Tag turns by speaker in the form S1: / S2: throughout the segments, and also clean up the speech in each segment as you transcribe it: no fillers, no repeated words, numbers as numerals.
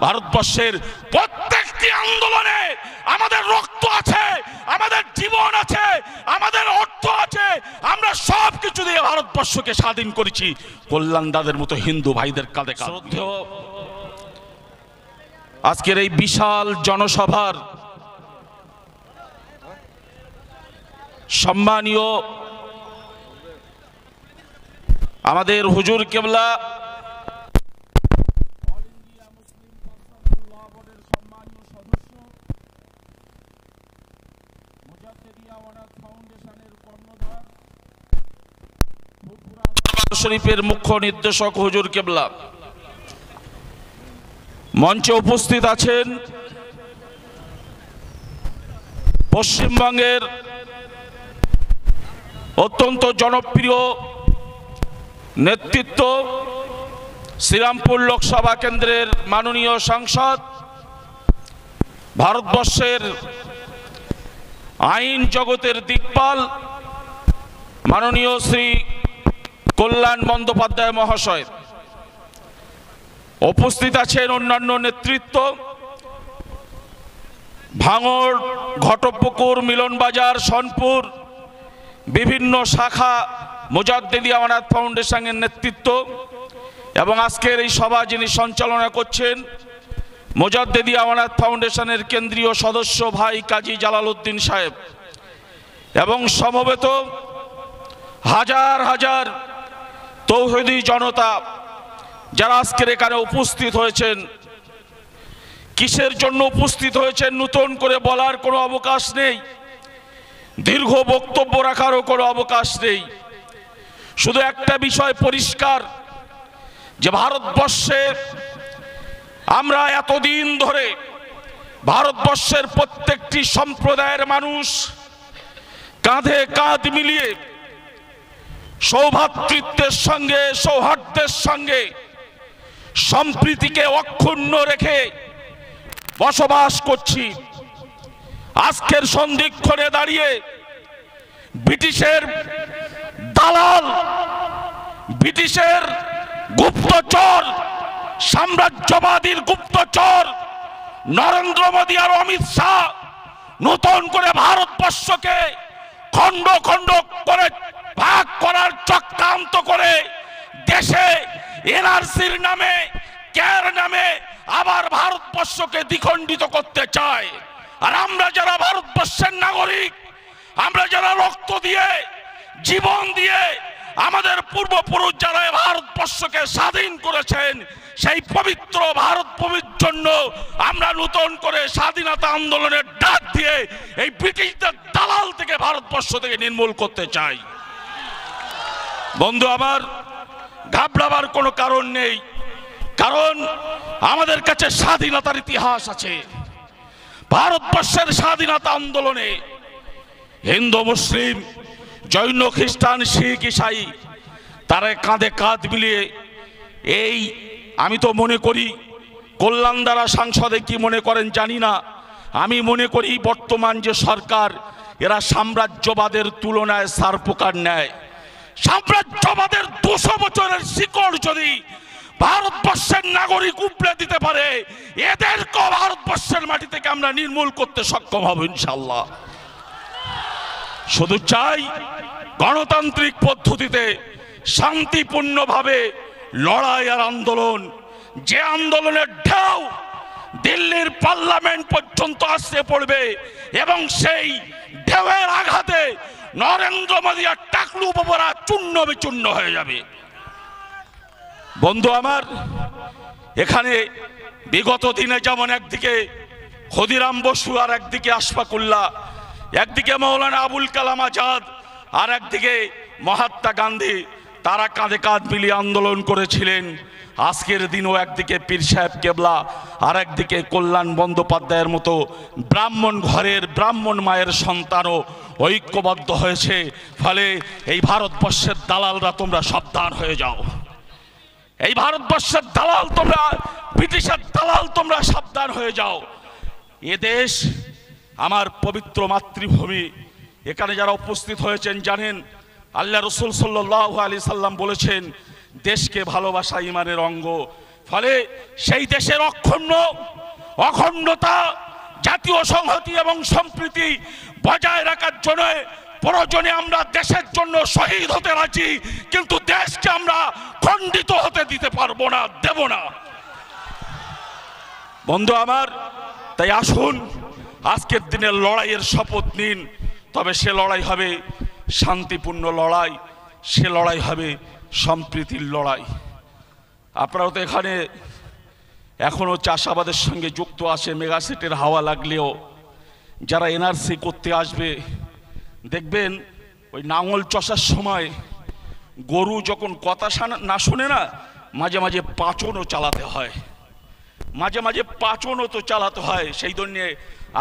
S1: ভারতবর্ষের প্রত্যেকটি আন্দোলনে আমাদের রক্ত আছে, আমাদের জীবন আছে, আমাদের অর্থ আছে। আমরা সব কিছু দিয়ে ভারতবর্ষকে স্বাধীন করেছি কল্যাণ দাদের মতো হিন্দু ভাইদের কাঁধে কাঁধ। আজকের এই বিশাল জনসভার সম্মানীয় আমাদের হুজুর কেবলা শরীফের মুখ্য নির্দেশক হুজুর কেবলা, মঞ্চে উপস্থিত আছেন পশ্চিমবঙ্গের অত্যন্ত জনপ্রিয় নেতৃত্ব, শ্রীরামপুর লোকসভা কেন্দ্রের মাননীয় সাংসদ, ভারতবর্ষের আইন জগতের দিকপাল মাননীয় শ্রী কল্যাণ বন্দ্যোপাধ্যায় মহাশয়। উপস্থিত আছেন অন্যান্য নেতৃত্ব, ভাঙড়, ঘটপুকুর, মিলনবাজার, সনপুর বিভিন্ন শাখা মুজাদ্দিদি আমানত ফাউন্ডেশনের নেতৃত্ব, এবং আজকের এই সভা যিনি সঞ্চালনা করছেন মুজাদ্দিদি আমানত ফাউন্ডেশনের কেন্দ্রীয় সদস্য ভাই কাজী জালালউদ্দিন সাহেব, এবং সমবেত হাজার হাজার তৌহিদি জনতা যারা আজকের এখানে উপস্থিত হয়েছেন। কিসের জন্য উপস্থিত হয়েছেন নতুন করে বলার কোনো অবকাশ নেই, দীর্ঘ বক্তব্য রাখারও কোনো অবকাশ নেই। শুধু একটা বিষয় পরিষ্কার যে ভারতবর্ষে আমরা এতদিন ধরে ভারতবর্ষের প্রত্যেকটি সম্প্রদায়ের মানুষ কাঁধে কাঁধ মিলিয়ে সৌভ্রাতৃত্বের সঙ্গে, সৌহার্দ্যের সঙ্গে সম্প্রীতিকে অক্ষুণ্ণ রেখে বসবাস করছি। আজকের সন্ধিক্ষণে দাঁড়িয়ে ব্রিটিশের দালাল, ব্রিটিশের গুপ্তচর, সাম্রাজ্যবাদীর গুপ্তচর নরেন্দ্র মোদী আর অমিত শাহ নতুন করে ভারতবর্ষকে খণ্ড খণ্ড করে ভাগ করার চক্রান্ত করে দেশে এনআরসির নামে, কেয়ার নামে আবার ভারতবর্ষকে দ্বিখণ্ডিত করতে চায়। আর আমরা যারা ভারতবর্ষের নাগরিক, আমরা যারা রক্ত দিয়ে, জীবন দিয়ে আমাদের পূর্বপুরুষ যারা ভারতবর্ষকে স্বাধীন করেছেন, সেই পবিত্র ভারত ভূমির জন্য আমরা নতুন করে স্বাধীনতা আন্দোলনের ডাক দিয়ে এই ব্রিটিশদের দালাল থেকে ভারতবর্ষ থেকে নির্মূল করতে চাই। বন্ধু আমার, ঘাবড়াবার কোনো কারণ নেই, কারণ আমাদের কাছে স্বাধীনতার ইতিহাস আছে। ভারতবর্ষের স্বাধীনতা আন্দোলনে হিন্দু, মুসলিম, জৈন, খ্রিস্টান, শিখ, ইসাই তারা কাঁধে কাঁধ মিলিয়ে এই, আমি তো মনে করি কল্যাণ দ্বারা সাংসদে কি মনে করেন জানি না, আমি মনে করি বর্তমান যে সরকার এরা সাম্রাজ্যবাদের তুলনায় সারপোকার নেয়। সাম্রাজ্যবাদের 200 বছরের শিকড় যদি ভারতবর্ষের নাগরিক উপড়ে দিতে পারে, এদেরকেও ভারতবর্ষের মাটি থেকে আমরা নির্মূল করতে সক্ষম হব ইনশাআল্লাহ। শুধু চাই গণতান্ত্রিক পদ্ধতিতে শান্তিপূর্ণভাবে লড়াই আর আন্দোলন, যে আন্দোলনের ঢেউ দিল্লির পার্লামেন্ট পর্যন্ত আসতে পড়বে এবং সেই ঢেউয়ের আঘাতে নরেন্দ্র মোদী আর টাকলু বাবারা চূর্ণ বিচূর্ণ হয়ে যাবে। বন্ধু আমার, এখানে বিগত দিনে যেমন একদিকে ক্ষুদিরাম বসু আর একদিকে আশফাকুল্লাহ, একদিকে মৌলানা আবুল কালাম আজাদ আর একদিকে মহাত্মা গান্ধী, তারা কাঁধে কাঁধ মিলিয়ে আন্দোলন করেছিলেন। আজকের দিনও একদিকে পীর সাহেব কেবলা আর একদিকে কল্যাণ বন্দ্যোপাধ্যায়ের মতো ব্রাহ্মণ ঘরের ব্রাহ্মণ মায়ের সন্তানও ঐক্যবদ্ধ হয়েছে। ফলে এই ভারতবর্ষের দালালরা তোমরা সাবধান হয়ে যাও, এই ভারতবর্ষের দালাল তোমরা, ব্রিটিশের দালাল তোমরা সাবধান হয়ে যাও। এ দেশ আমার পবিত্র মাতৃভূমি। এখানে যারা উপস্থিত হয়েছেন জানেন আল্লাহ রসুল সাল্লাল্লাহু আলাইহি সাল্লাম বলেছেন, দেশকে ভালোবাসা ইমানের অঙ্গ। ফলে সেই দেশের অখণ্ডতা, জাতীয় সংহতি এবং সম্প্রীতি বজায় রাখার জন্য প্রয়োজনে আমরা দেশের জন্য শহীদ হতে রাজি, কিন্তু দেশকে আমরা খণ্ডিত হতে দিতে পারবো না, দেব না। বন্ধু আমার, তাই আসুন আজকের দিনে লড়াইয়ের শপথ নিন। তবে সে লড়াই হবে শান্তিপূর্ণ লড়াই, সে লড়াই হবে সম্প্রীতির লড়াই। আপনারাও তো এখানে এখনো চাষাবাদের সঙ্গে যুক্ত আছে, মেগাসেটের হাওয়া লাগলেও যারা এনআরসি করতে আসবে দেখবেন ওই নাঙল চষার সময় গরু যখন কথা না শোনে না, মাঝে মাঝে পাঁচনও চালাতে হয়, মাঝে মাঝে পাঁচনও তো চালাতে হয়। সেই জন্যে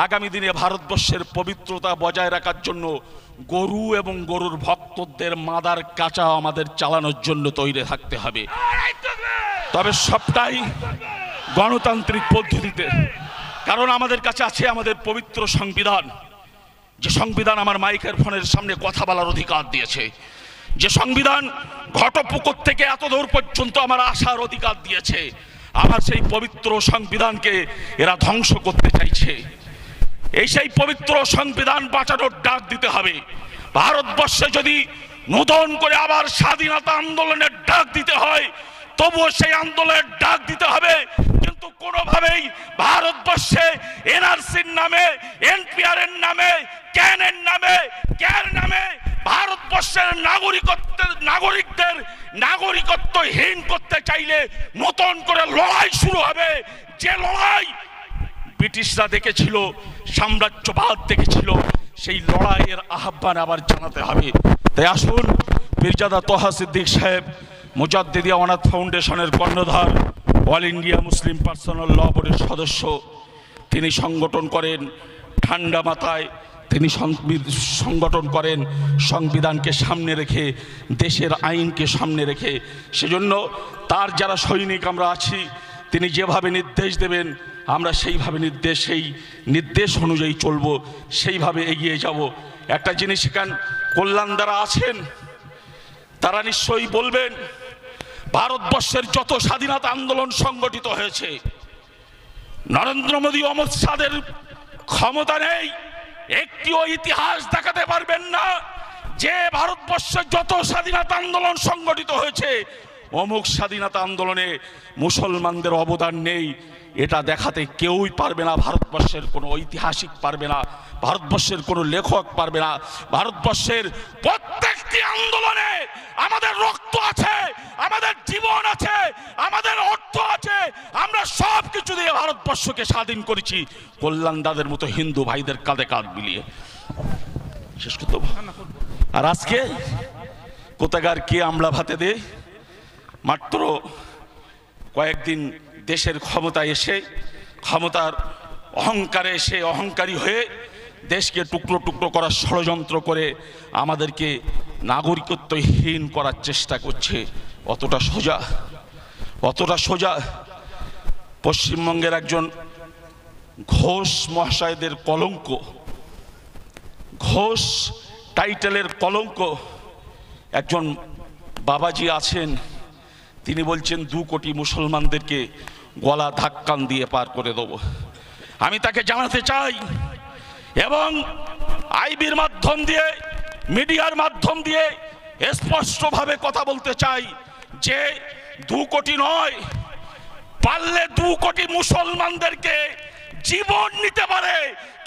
S1: আগামী দিনে ভারতবর্ষের পবিত্রতা বজায় রাখার জন্য গরু এবং গরুর ভক্তদের মাদার কাঁচা আমাদের চালানোর জন্য তৈরি থাকতে হবে। তবে সবটাই গণতান্ত্রিক পদ্ধতিতে, কারণ আমাদের কাছে আছে আমাদের পবিত্র সংবিধান, যে সংবিধান আমার মাইকের ফোনের সামনে কথা বলার অধিকার দিয়েছে, যে সংবিধান ঘটপুকুর থেকে এত দূর পর্যন্ত আমার আসার অধিকার দিয়েছে। আমার সেই পবিত্র সংবিধানকে এরা ধ্বংস করতে চাইছে। সেই পবিত্র সংবিধান বাঁচানোর ডাক দিতে হবে। ভারতবর্ষে যদি নতুন করে আবার স্বাধীনতা আন্দোলনের ডাক দিতে হয়, তবুও সেই আন্দোলনের ডাক দিতে হবে, কিন্তু কোনোভাবেই ভারতবর্ষে এনআরসির নামে, এনপিআর এর নামে, ক্যানের নামে, ক্যার নামে ভারতবর্ষের নাগরিকদের নাগরিকত্বহীন করতে চাইলে নতুন করে লড়াই শুরু হবে। যে লড়াই ব্রিটিশরা দেখেছিল, সাম্রাজ্যবাদ দেখেছিল, সেই লড়াইয়ের আহ্বান আবার জানাতে হবে। তাই আসুন, পীরজাদা তোহা সিদ্দিক সাহেব, মুজাদ্দিদিয়া অনাথ ফাউন্ডেশনের কর্ণধার, অল ইন্ডিয়া মুসলিম পার্সোনাল ল বোর্ডের সদস্য, তিনি সংগঠন করেন ঠান্ডা মাথায়, তিনি সংগঠন করেন সংবিধানকে সামনে রেখে, দেশের আইনকে সামনে রেখে। সেজন্য তার যারা সৈনিক আমরা আছি, তিনি যেভাবে নির্দেশ দেবেন আমরা সেইভাবে সেই নির্দেশ অনুযায়ী চলব, সেইভাবে এগিয়ে যাব। একটা জিনিস এখানে কল্যাণ দ্বারা আছেন, তারা নিশ্চয়ই বলবেন ভারতবর্ষের যত স্বাধীনতা আন্দোলন সংগঠিত হয়েছে, নরেন্দ্র মোদী, অমিত শাহের ক্ষমতা নেই, একটিও ইতিহাস দেখাতে পারবেন না যে ভারতবর্ষে যত স্বাধীনতা আন্দোলন সংগঠিত হয়েছে অমুক স্বাধীনতা আন্দোলনে মুসলমানদের অবদান নেই। এটা দেখাতে কেউই পারবে না। ভারতবর্ষের কোনো ঐতিহাসিক পারবে না, ভারতবর্ষের কোনো লেখক পারবে না। ভারতবর্ষের প্রত্যেকটি আন্দোলনে আমাদের রক্ত আছে, আমাদের জীবন আছে, আমাদের অর্থ আছে। আমরা সব কিছু দিয়ে ভারতবর্ষকে স্বাধীন করেছি, কল্যাণ দাদের মতো হিন্দু ভাইদের কাঁধে কাঁধ মিলিয়ে। শেষ করতে। আর আজকে কোথাকার কে আমলা ভাতে দে, মাত্র কয়েকদিন দেশের ক্ষমতায় এসে, ক্ষমতার অহংকারে এসে, অহংকারী হয়ে দেশকে টুকরো টুকরো করার ষড়যন্ত্র করে আমাদেরকে নাগরিকত্বহীন করার চেষ্টা করছে। অতটা সোজা পশ্চিমবঙ্গের একজন ঘোষ মহাশয়দের কলঙ্ক, ঘোষ টাইটেলের কলঙ্ক, একজন বাবাজি আছেন, তিনি বলছেন 2 কোটি মুসলমানদেরকে গলা ধাক্কান দিয়ে পার করে দেব। আমি তাকে জানাতে চাই এবং আইবির মাধ্যম দিয়ে, মিডিয়ার মাধ্যম দিয়ে স্পষ্টভাবে কথা বলতে চাই যে 2 কোটি নয়, পারলে 2 কোটি মুসলমানদেরকে জীবন নিতে পারে,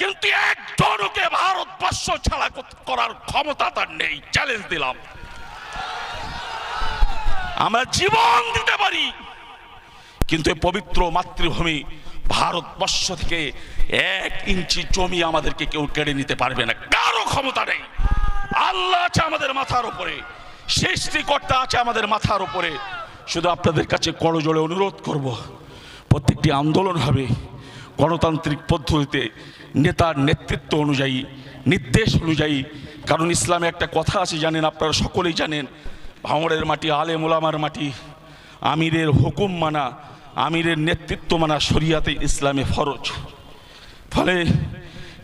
S1: কিন্তু একজনকে ভারতবর্ষ ছাড়া করার ক্ষমতা তার নেই। চ্যালেঞ্জ দিলাম। আমরা জীবন দিতে পারি, কিন্তু এই পবিত্র মাতৃভূমি ভারতবর্ষ থেকে 1 ইঞ্চি জমি আমাদেরকে কেউ কেড়ে নিতে পারবে না, কারো ক্ষমতা নেই। আল্লাহ আছে আমাদের মাথার উপরে, সৃষ্টিকর্তা আছে আমাদের মাথার উপরে। শুধু আপনাদের কাছে করজোড়ে অনুরোধ করব, প্রত্যেকটি আন্দোলন হবে গণতান্ত্রিক পদ্ধতিতে, নেতার নেতৃত্ব অনুযায়ী, নির্দেশ অনুযায়ী। কারণ ইসলামে একটা কথা আছে, জানেন, আপনারা সকলেই জানেন, ভাঙড়ের মাটি আলেম ওলামার মাটি, আমিরের হুকুম মানা, আমিরের নেতৃত্ব মানা শরিয়াতে ইসলামে ফরজ। ফলে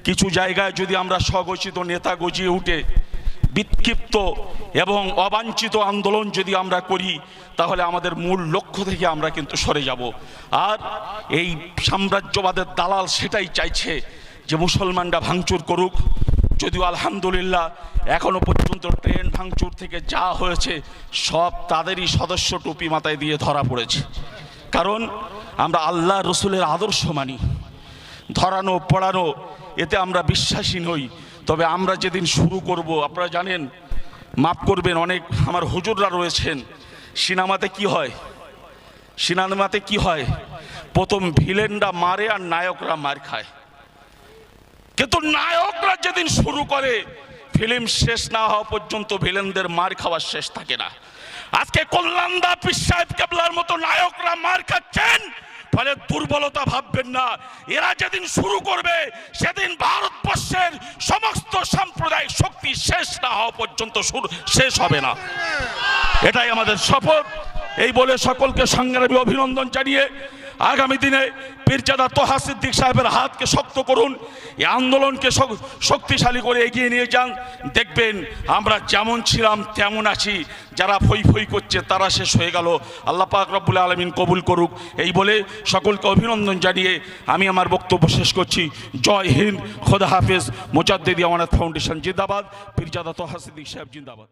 S1: কিছু জায়গায় যদি আমরা স্বঘোষিত নেতা গজিয়ে উঠে বিক্ষিপ্ত এবং অবাঞ্ছিত আন্দোলন যদি আমরা করি তাহলে আমাদের মূল লক্ষ্য থেকে আমরা কিন্তু সরে যাব। আর এই সাম্রাজ্যবাদের দালাল সেটাই চাইছে যে মুসলমানরা ভাঙচুর করুক, যদিও আলহামদুলিল্লাহ এখনো পর্যন্ত ট্রেন ভাঙচুর থেকে যা হয়েছে সব তাদেরই সদস্য টুপি মাথায় দিয়ে ধরা পড়েছে। কারণ আমরা আল্লাহ রসুলের আদর্শ মানি, ধরানো পড়ানো এতে আমরা বিশ্বাসী নই। তবে আমরা যেদিন শুরু করব, আপনারা জানেন, মাফ করবেন, অনেক আমার হুজুররা রয়েছেন, সিনেমাতে কি হয়, সিনেমাতে কি হয়, প্রথম ভিলেনরা মারে আর নায়করা মার খায়। কিন্তু নায়করা যেদিন শুরু করে ফিল্ম শেষ না হওয়া পর্যন্ত ভিলেনদের মার খাওয়ার শেষ থাকে না। আজকে কল্যাণদা পীর সাহেব কেবলার মতো নায়করা মার খাচ্ছেন, ফলে দুর্বলতা ভাববেন না। এরা যেদিন শুরু করবে সেদিন ভারতবর্ষের সমস্ত সাম্প্রদায়িক শক্তি শেষ না হওয়া পর্যন্ত শেষ হবে না, এটাই আমাদের শপথ। এই বলে সকলকে সংগ্রামী অভিনন্দন জানিয়ে আগামী দিনে পীরজাদা তোহা সিদ্দিক সাহেবের হাতকে শক্ত করুন, এই আন্দোলনকে শক্তিশালী করে এগিয়ে নিয়ে যান। দেখবেন আমরা যেমন ছিলাম তেমন আছি, যারা ফই ফই করছে তারা শেষ হয়ে গেল। আল্লাহ পাক রব্বুল আলামিন কবুল করুক। এই বলে সকলকে অভিনন্দন জানিয়ে আমি আমার বক্তব্য শেষ করছি। জয় হিন্দ, খোদা হাফেজ। মুজাদ্দিদি আমানত ফাউন্ডেশন জিন্দাবাদ, পীরজাদা তোহা সিদ্দিক সাহেব জিন্দাবাদ।